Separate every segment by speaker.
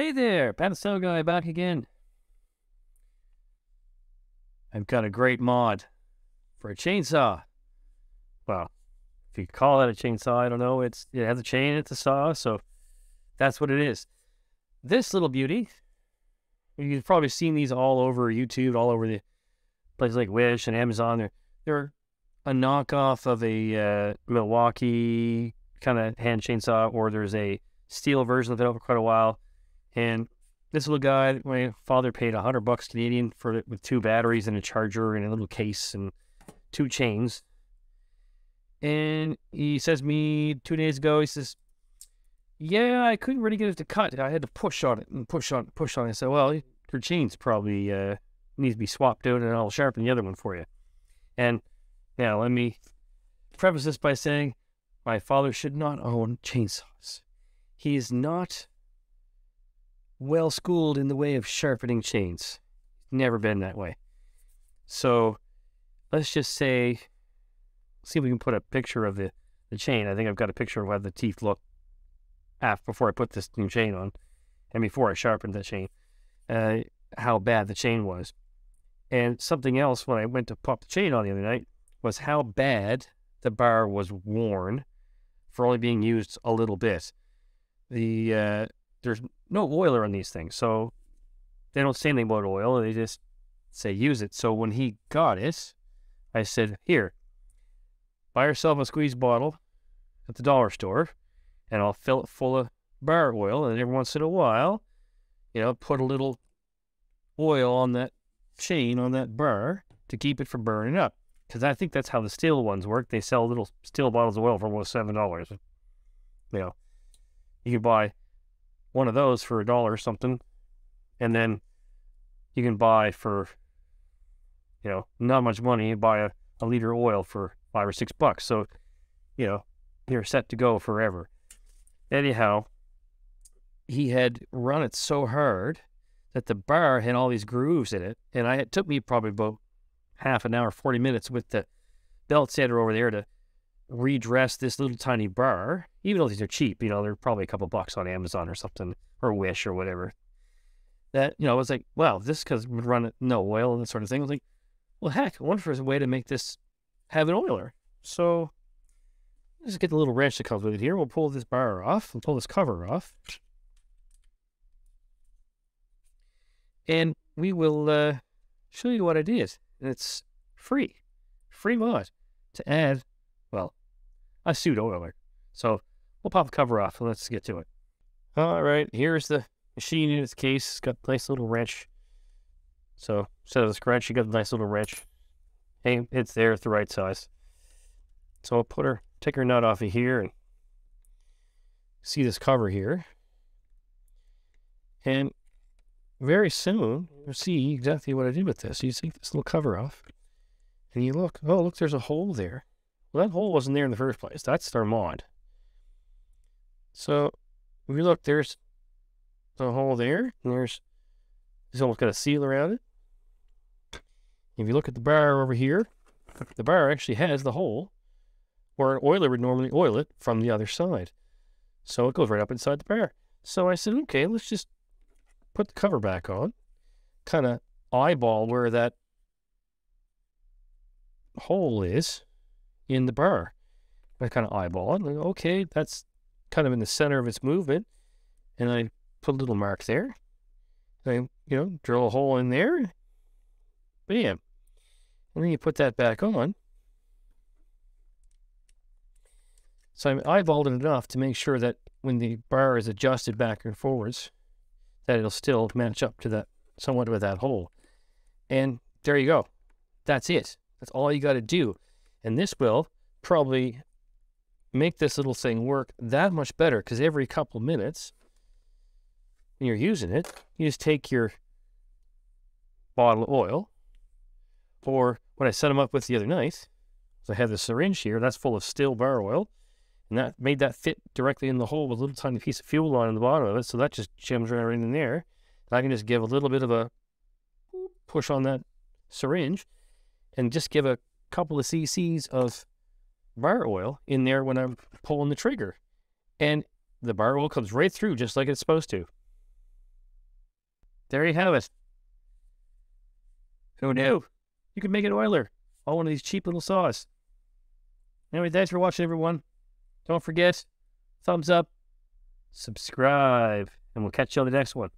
Speaker 1: Hey there, Pat the Sound Guy back again. I've got a great mod for a chainsaw. Well, if you call it a chainsaw, I don't know. It has a chain, it's a saw, so that's what it is. This little beauty, you've probably seen these all over YouTube, all over the places like Wish and Amazon. They're a knockoff of a Milwaukee kind of hand chainsaw, or there's a steel version of it over quite a while. And this little guy, my father paid $100 Canadian for it with 2 batteries and a charger and a little case and 2 chains. And he says to me 2 days ago, he says, yeah, I couldn't really get it to cut. I had to push on it and push on it. I said, well, your chains probably needs to be swapped out and I'll sharpen the other one for you. And now let me preface this by saying my father should not own chainsaws. He is not well schooled in the way of sharpening chains. Never been that way. So let's just say, see if we can put a picture of the chain. I think I've got a picture of how the teeth look before I put this new chain on and before I sharpened the chain, how bad the chain was. And something else when I went to pop the chain on the other night was how bad the bar was worn for only being used a little bit. There's no oiler on these things, so they don't say anything about oil. They just say use it. So when he got it, I said, here, buy yourself a squeeze bottle at the dollar store, and I'll fill it full of bar oil, and every once in a while, put a little oil on that chain, on that bar, to keep it from burning up. Because I think that's how the steel ones work. They sell little steel bottles of oil for almost $7. You can buy one of those for $1 or something, and then you can buy for, not much money, buy a liter of oil for $5 or $6. So, you're set to go forever. Anyhow, he had run it so hard that the bar had all these grooves in it, and it took me probably about half an hour, 40 minutes with the belt sander over there to redress this little tiny bar, even though these are cheap. They're probably a couple bucks on Amazon or something, or Wish or whatever. That, it was like, wow, this because we run it no oil and that sort of thing. I was like, well, heck, I wonder if there's a way to make this have an oiler. So let's get the little wrench that comes with it here. We'll pull this bar off and pull this cover off. And we will show you what it is. And it's free mod to add, well, a pseudo oiler. So we'll pop the cover off and let's get to it. All right, here's the machine in its case. It's got a nice little wrench. So instead of the scratch, you got a nice little wrench. Hey, it's there, it's the right size. So I'll take her nut off of here and see this cover here. And very soon, you'll see exactly what I did with this. You take this little cover off, and you look, oh, look, there's a hole there. Well, that hole wasn't there in the first place. That's our mod. So, if you look, there's the hole there, and it's almost got a seal around it. If you look at the bar over here, the bar actually has the hole where an oiler would normally oil it from the other side. So it goes right up inside the bar. So I said, okay, let's just put the cover back on, kind of eyeball where that hole is in the bar. I kind of eyeball it, like, okay, that's kind of in the center of its movement, and I put a little mark there. I, drill a hole in there, bam, and then you put that back on. So I eyeballed it enough to make sure that when the bar is adjusted back and forwards, that it'll still match up to that, somewhat with that hole. And there you go. That's it. That's all you got to do. And this will probably make this little thing work that much better, because every couple minutes when you're using it, you just take your bottle of oil, or what I set them up with the other night, so I have the syringe here, that's full of still bar oil, and that made that fit directly in the hole with a little tiny piece of fuel on the bottom of it, so that just jams right in there. And I can just give a little bit of a push on that syringe and just give a couple of cc's of bar oil in there when I'm pulling the trigger. And the bar oil comes right through just like it's supposed to. there you have it. Who knew? You could make an oiler. All one of these cheap little saws. Anyway, thanks for watching, everyone. Don't forget, thumbs up, subscribe, and we'll catch you on the next one.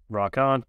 Speaker 1: Rock on.